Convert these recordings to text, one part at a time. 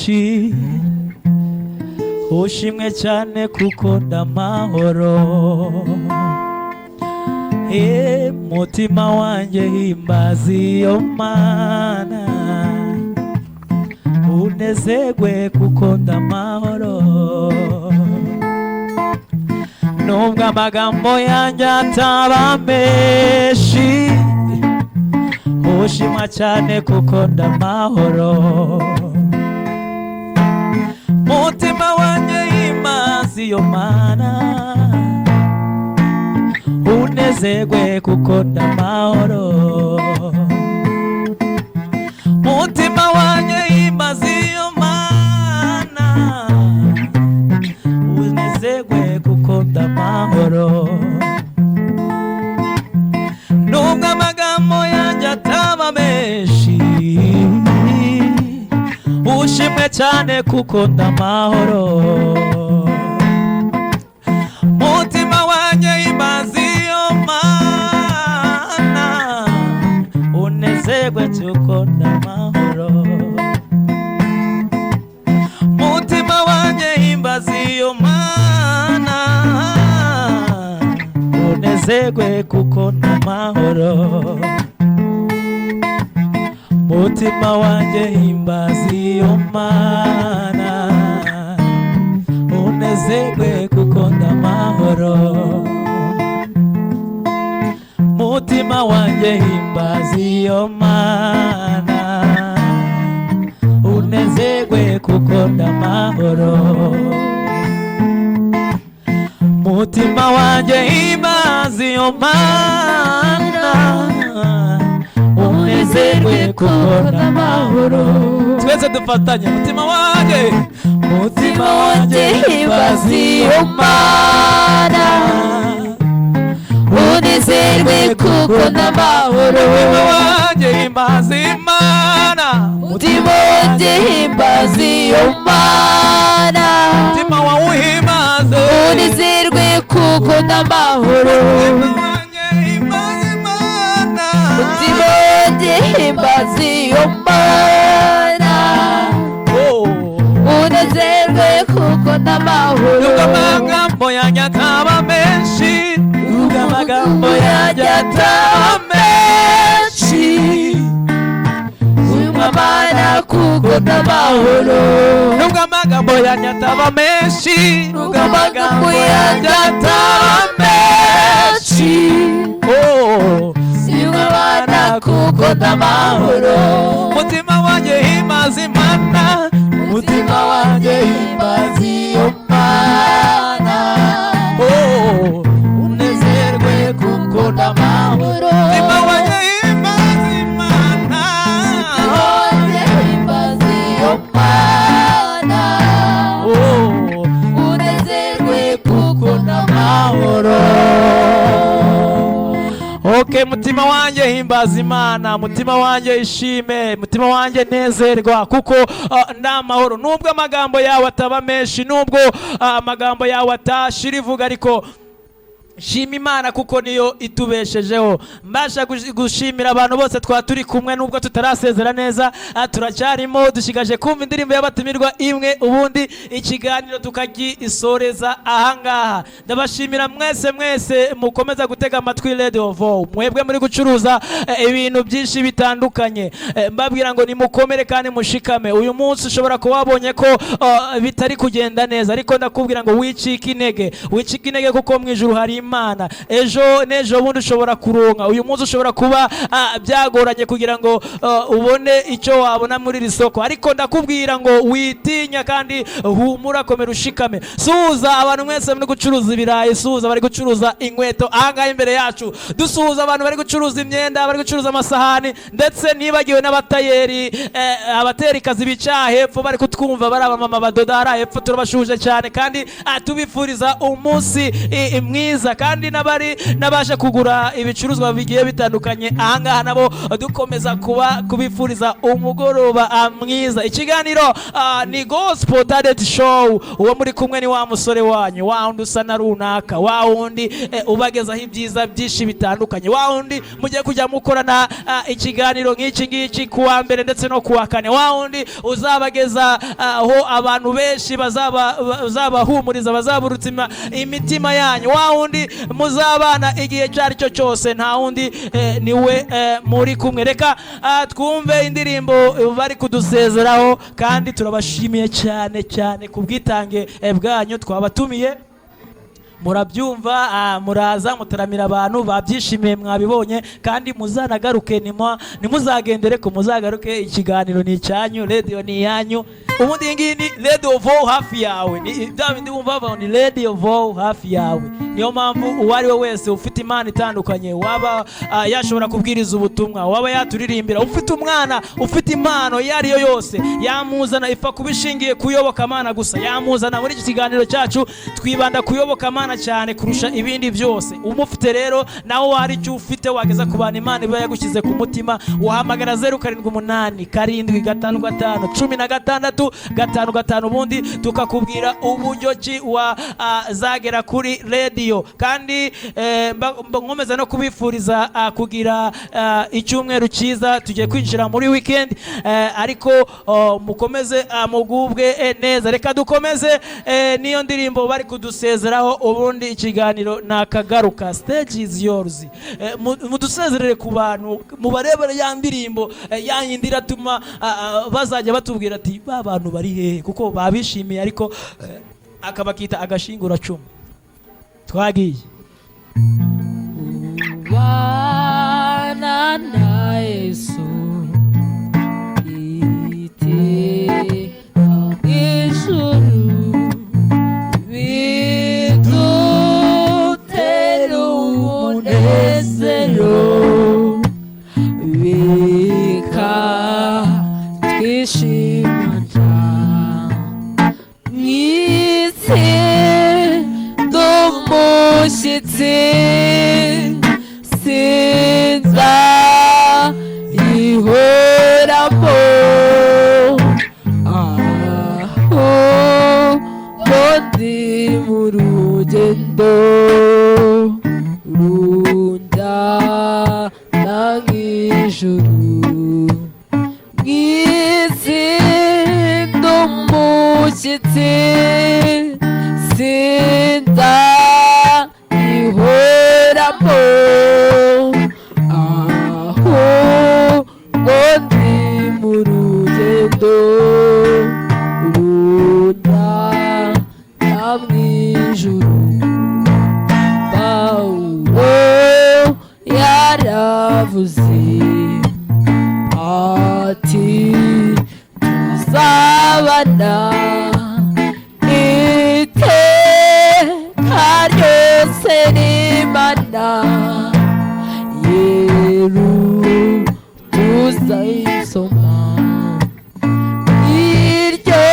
menshi ushimwe cyane kuko ndamahoro mutima wanjye himbaza iyo Mana unezerwe kuko ndamahoro nubwo amagambo yanjye ataba menshi ushimwa cyane kuko ndamahoro mutima wanjye himbaza iyo Mana unezerwe kuko ndamahoro mutima wanjye himbaza iyo Mana unezerwe kuko ndamahoro nubwo amagambo yanjye ataba menshi ushimwe cyane kuko ndamahoro mutima wanjye himbaza iyo Mana unezerwe kuko ndamahoro mutima wanjye himbaza iyo Mana unezerwe kuko ndamahoro mutima wanjye himbaza iyo Mana unezerwe kuko ndamahoro mutima wanjye himbaza iyo Mana unezerwe kuko ndamahoro mutima wanjye himbaza iyo Mana unezerwe kuko ndamahoro twese dufatanye mutima wanjye himbaza iyo Mana unezerwe kuko ndamahoro mutima wanjye himbaza Imana mutima wanjye himbaza iyo Mana mutima wawuhimbaze unezerwe kuko ndamahoro mutima wanjye himbaza iyo Mana unezerwe kuko ndamahoro nubwo amagambo yanjye ataba menshi nubwo amagambo yanjye ataba menshi ushimwa Mana kuko ndamahoro nubwo amagambo yanjye ataba menshi nubwo amagambo yanjye ataba menshi ushimwa Mana kuko ndamahoro mutima wanjye himbaza Imana mutima wanjye himbaza iyo Mana unezerwe kuko ndamahoro mutima wanjye himbaza Imana wanjye himbaza iyo Mana unezerwe kuko ndamahoro Okay, mutima wanjye himbaza Imana, mutima wanjye ishime, mutima wanjye nezerwa kuko ndamahoro nubwo amagambo yawe ataba menshi nubwo amagambo yawe atashira ivuga ariko shima Imana kuko niyo itubeshejeho mbasha gushimira abantu bose turi kumwe nubwo tutarasezera neza turacyarimo dushigaje kumva indirimbo y'abatumirwa imwe ubundi ikiganiro tukagisoreza ahangaha ndabashimira mwese mukomeza gutega amatwi Radio Vow mwebwe muri gucuruza ibintu byinshi bitandukanye mbabwira ngo nimukomere kandi mushikame uyu munsi ushobora kuba wabonye ko bitari kugenda neza ariko ndakubwira ngo wicike intege kuko mu ijuru hari Imana ejo nejo bundi ushobora kuronka uyu munsi ushobora kuba byagoranye kugira ngo ubone icyo wabona muri iri soko ariko ndakubwira ngo witinya kandi humura komera ushikame suhuza abantu mwese muri gucuruza ibirayi suhuza bari gucuruza inkweto ahangaha imbere yacu dusuhuza abantu bari gucuruza imyenda bari gucuruza amasahani ndetse nibagiwe n'abatayeri abaterikazi bicaha hepfo bari kutwumva bari abamama badodara hepfo turabashuje cyane kandi tubifuriza umunsi mwiza kandi nabasha kugura ibicuruzwa bigiye bitandukanye ahangaha nabo dukomeza kubifuriza umugoroba mwiza. Ikiganiro ni Gospel Talent Show. Uwo muri kumwe ni wa musore wanyu, wa wundi usa na runaka, wa wundi ubagezaho ibyiza byinshi bitandukanye, wa wundi mugiye kujya mukorana ikiganiro nk'iki ngiki kuwa mbere ndetse no kuwa kane, wa wundi uzabageza aho abantu benshi bazabahumuriza, bazaburutsa imitima yanyu, wa wundi muzabana igihe cyari cyo cyose, nta wundi niwe muri kumwe. Reka twumve indirimbo bari kudusezeraho, kandi turabashimiye cyane cyane ku bwitange bwanyu. Twabatumiye, murabyumva, muraza mutaramira abantu babyishimiye, mwabibonye, kandi muzanagaruke, nimuzagendere ko muzagaruke. Ikiganiro ni icyanyu, radio ni iyanyu. Ubundi ngiyi ni Radio Vo hafi yawe, ni David wumva ni Radio Vo hafi yawe. Niyo mpamvu uwo ari we wese ufite imana itandukanye, waba yashobora kubwiriza ubutumwa, waba yaturirimbira, ufite umwana ufite impano iyo ari yo yose, yamuzana. Ifa kubishingiye kuyoboka Imana gusa, yamuzana muri iki kiganiro cyacu. Twibanda kuyoboka Imana cyane kurusha ibindi byose. Umufite rero nawe wari icyo ufite wageza ku bantu Imana iba yagushyize ku mutima, wahamagara 078 755 16 ubundi tukakubwira uburyo ki wazagera kuri radio. Kandi nkomeza no kubifuriza kugira icyumweru cyiza. Tugiye kwinjira muri weekend, ariko mukomeze mugubwe neza. Reka dukomeze niyo ndirimbo bari kudusezeraho, ubundi ikiganiro nakagaruka. Stage is yours. Mudusezerere ku bantu, mubarebere ya ndirimbo yanyindi iratuma bazajya batubwira ati ba bantu bari hehe, kuko babishimiye, ariko akabakita agashingura cumu. Twagiye ubana na Yesu ite ijuru bidutera umunezero, bikatwishimana mw'isi umushyitsi sinza ihoramo, aho ndi mu rugendo runjyana nk'ijuru, mw'isi ndi umushyitsi sinza ihoramo, aho ndi mu rugendo runjyana mw'ijuru. Pawulo yaravuze ati tuzabana iteka ryose n'Imana, yeru tuzayisoma iryo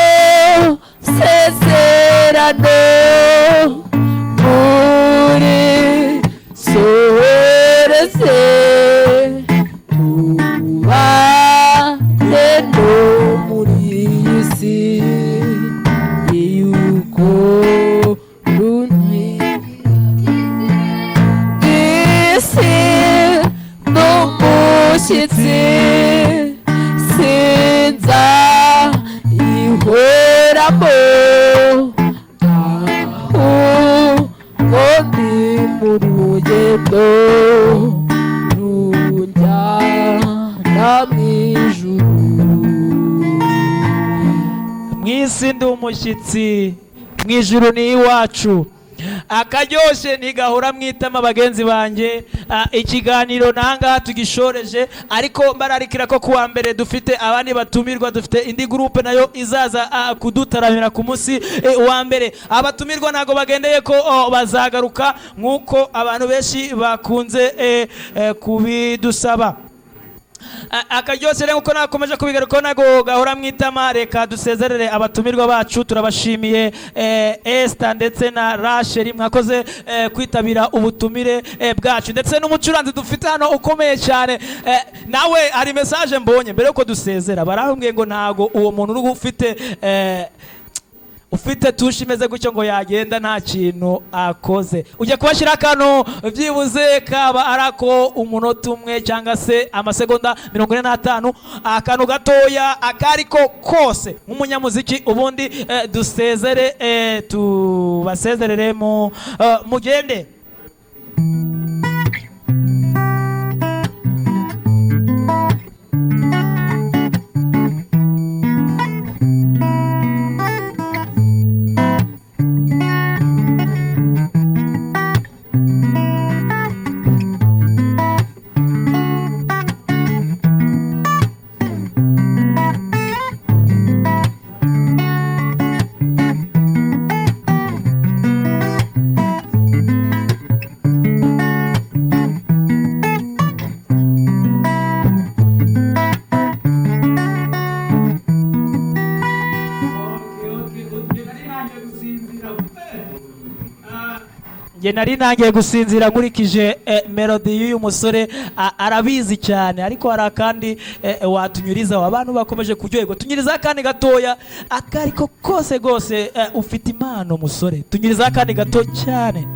sezerano muri sohoreze, tubane no muri iyi si yuko umushyitsi sinza ihoramo, aho ndi mu rugendo runjyana mw'ijuru. mw'isi ndi umushyitsi, mw'ijuru ni iwacu. Akaryoshye ntigahora mwitama bagenzi banjye. Ikiganiro nangaha tugishoreje, ariko mbararikira ko kuwa mbere dufite abandi batumirwa. Dufite indi groupe nayo izaza kudutaramira ku munsi wa mbere. Abatumirwa ntago bagendeye ko bazagaruka nk'uko abantu benshi bakunze kubidusaba. akaryose rero uko nakomeje kubigaruka nago gahora mwitama. Reka dusezerere abatumirwa bacu, turabashimiye Esther ndetse na Rachel mwakoze kwitabira ubutumire bwacu, ndetse n'umucuranzi dufite hano ukomeye cyane. Nawe hari message mbonye mbere yuko dusezera, barambwiye ngo ntago uwo muntu uri ufite tushi imeze gutyo ngo yagenda nta kintu akoze. Ujye kubashyira akantu byibuze kaba arako umunota umwe cyangwa se amasegonda 45, akantu gatoya akariko kose nk'umunyamuziki, ubundi dusezere tubasezerere mugende. Nari nangiye gusinzira nkurikije melody y'uyu musore, arabizi cyane, ariko hari akandi watunyuriza abantu bakomeje kuryoherwa. Tunyuriza akandi gatoya akariko kose gose, ufite impano musore, tunyuriza akandi gato cyane.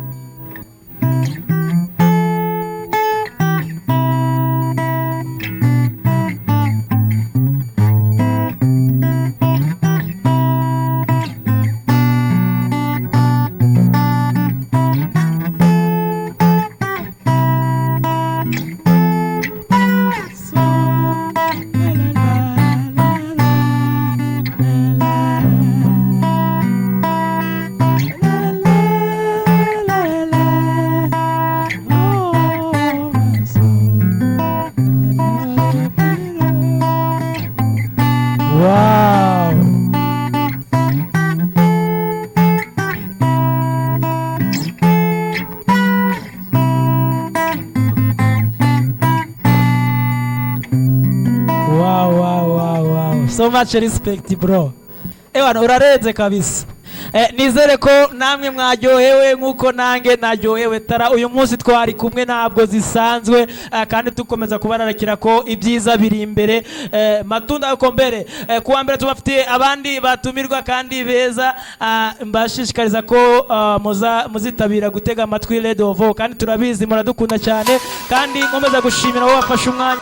So much respect bro. Ewana urarenze kabisa. Nizere ko namwe mwaryohewe nkuko nange naryohewe. Tara uyu munsi twari kumwe ntabwo zisanzwe, kandi tukomeza kubararikira ko ibyiza biri imbere. Matunda uko mbere kuwa mbere tubafitiye abandi batumirwa kandi beza, mbashishikariza ko muzitabira gutega amatwi Radio Voice, kandi turabizi muradukunda cyane, kandi nkomeza gushimira wowe wafashe umwanya.